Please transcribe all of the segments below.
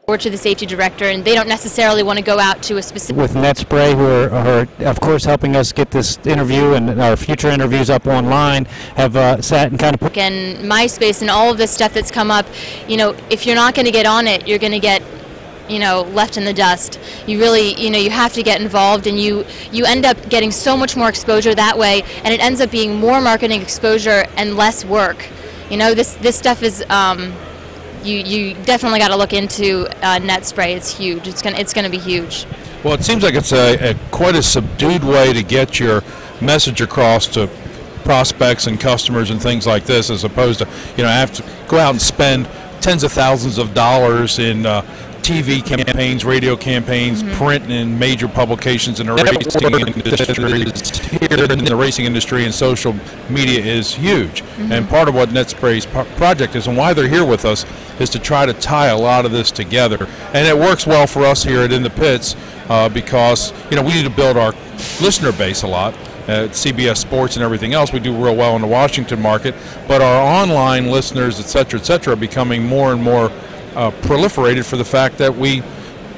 or to the safety director, and they don't necessarily want to go out to a specific. With NetSpray, who are of course helping us get this interview and our future interviews up online, have sat and kind of put. And MySpace and all of this stuff that's come up, if you're not going to get on it, you're going to get left in the dust. You really, you have to get involved, and you end up getting so much more exposure that way, and it ends up being more marketing exposure and less work. This stuff is, you definitely got to look into NetSpray. It's huge. It's gonna be huge. Well, it seems like it's quite a subdued way to get your message across to prospects and customers and things like this, as opposed to have to go out and spend tens of thousands of dollars in TV campaigns, radio campaigns, print in major publications in the racing industry. Here in the racing industry, and social media is huge. And part of what NetSpray's project is, and why they're here with us, is to try to tie a lot of this together. And it works well for us here at In the Pits because we need to build our listener base a lot. At CBS Sports and everything else, we do real well in the Washington market, but our online listeners, et cetera, are becoming more and more proliferated for the fact that we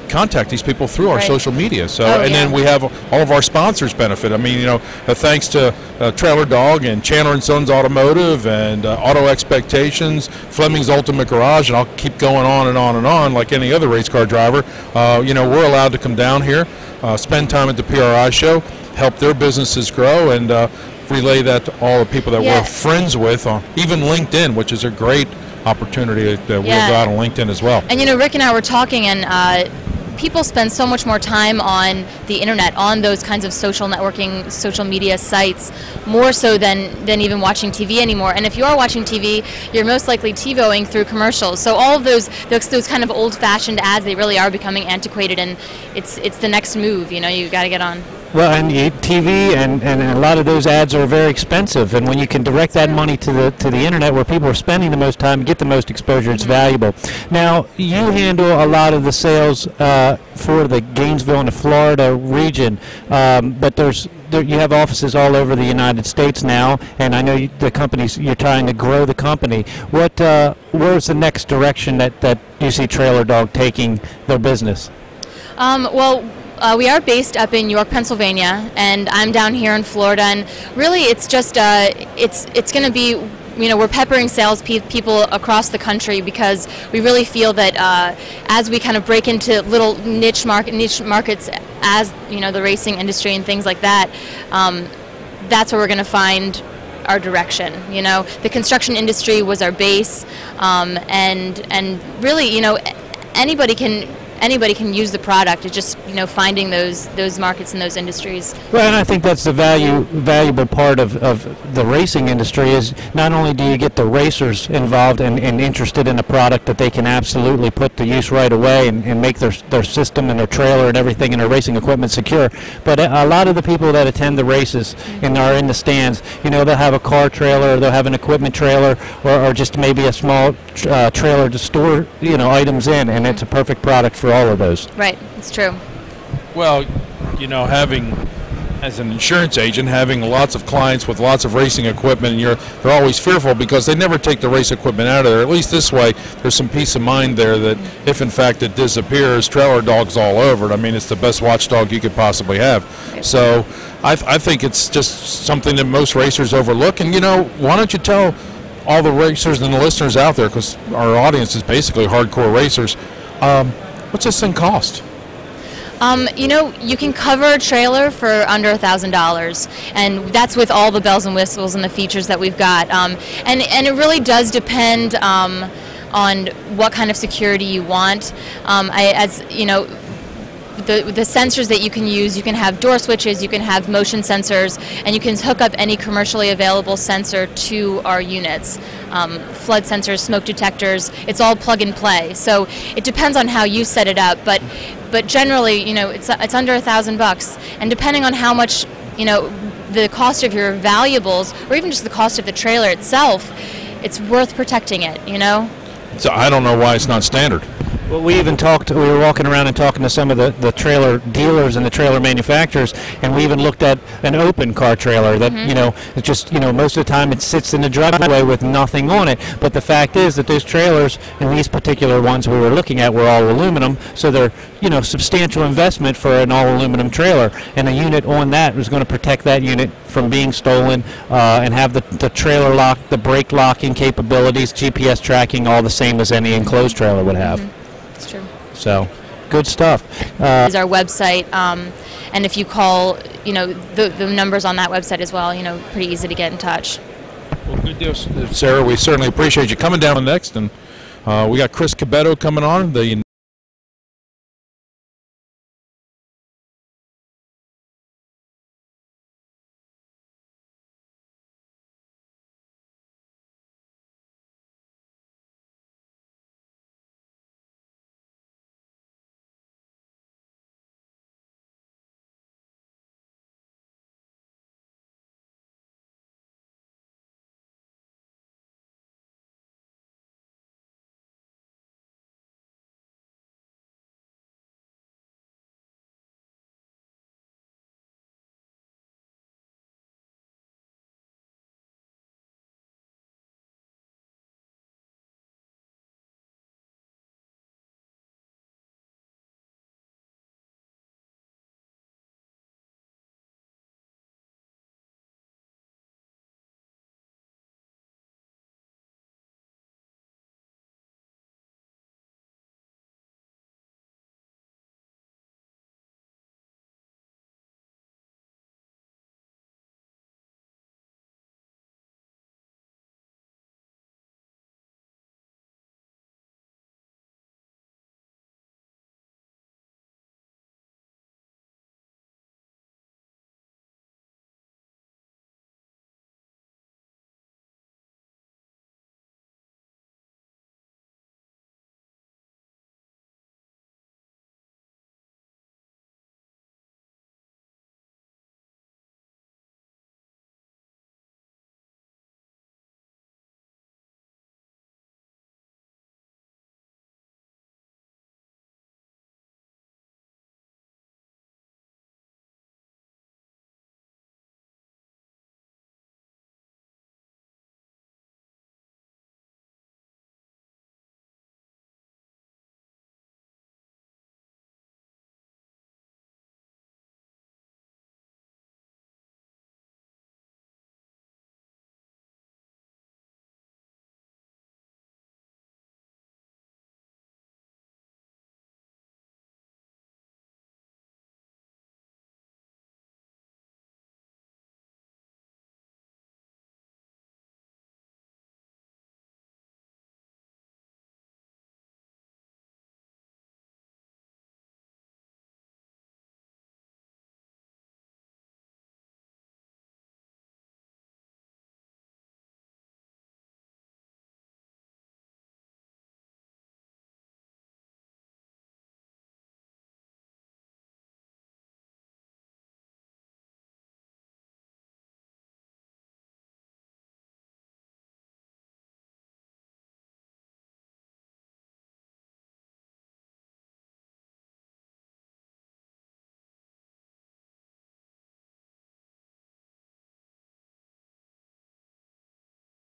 contact these people through our social media. So, then we have all of our sponsors benefit. I mean, thanks to Trailer Dog and Chandler & Sons Automotive and Auto Expectations, Fleming's Ultimate Garage, and I'll keep going on and on and on like any other race car driver. We're allowed to come down here, spend time at the PRI show, help their businesses grow, and relay that to all the people that we're friends with, even LinkedIn, which is a great opportunity that we'll go out on LinkedIn as well. And Rick and I were talking, and people spend so much more time on the internet, on those kinds of social networking, social media sites, more so than even watching TV anymore. And if you are watching TV, you're most likely TiVoing through commercials. So all of those kind of old-fashioned ads, they really are becoming antiquated, and it's the next move. You got to get on. Well, and TV and a lot of those ads are very expensive, and when you can direct that money to the internet where people are spending the most time, get the most exposure, it's valuable. Now, you handle a lot of the sales for the Gainesville and the Florida region, but you have offices all over the United States now, and I know you're trying to grow the company. Where's the next direction that you see Trailer Dog taking their business? We are based up in York, Pennsylvania, and I'm down here in Florida. And really, it's just it's going to be, we're peppering sales people across the country because we really feel that as we kind of break into little niche markets, as the racing industry and things like that, that's where we're going to find our direction. The construction industry was our base, and really, anybody can use the product. It's just finding those markets and those industries. Well, and I think that's the valuable part of the racing industry is not only do you get the racers involved and interested in a product that they can absolutely put to use right away and make their system and their trailer and everything and their racing equipment secure, but a lot of the people that attend the races and are in the stands, they'll have a car trailer, or they'll have an equipment trailer, or just maybe a small trailer to store items in, and it's a perfect product for all of those. Right, it's true. Well, as an insurance agent, having lots of clients with lots of racing equipment, and they're always fearful because they never take the race equipment out of there. At least this way, there's some peace of mind there that if in fact it disappears, Trailer Dog's all over it. I mean, it's the best watchdog you could possibly have. So I think it's just something that most racers overlook. And why don't you tell all the racers and the listeners out there, because our audience is basically hardcore racers, what's this thing cost? You can cover a trailer for under $1,000, and that's with all the bells and whistles and the features that we've got. And it really does depend on what kind of security you want. The sensors that you can use, you can have door switches, you can have motion sensors, and you can hook up any commercially available sensor to our units. Flood sensors, smoke detectors, it's all plug and play. So it depends on how you set it up, but generally, it's under $1,000, and depending on how much, the cost of your valuables, or even just the cost of the trailer itself, it's worth protecting it. So I don't know why it's not standard. Well, we even talked, we were walking around and talking to some of the trailer dealers and the trailer manufacturers, and we even looked at an open car trailer that, you know, it's just, you know, most of the time it sits in the driveway with nothing on it. But the fact is that those trailers, and these particular ones we were looking at, were all aluminum, so they're, you know, substantial investment for an all aluminum trailer. And a unit on that was going to protect that unit from being stolen and have the trailer lock, the brake locking capabilities, GPS tracking, all the same as any enclosed trailer would have. That's true. So, good stuff. Is our website, and if you call, you know, the numbers on that website as well, you know, pretty easy to get in touch. Well, good deal, Sarah. We certainly appreciate you coming down next, and we got Chris Cabetto coming on, the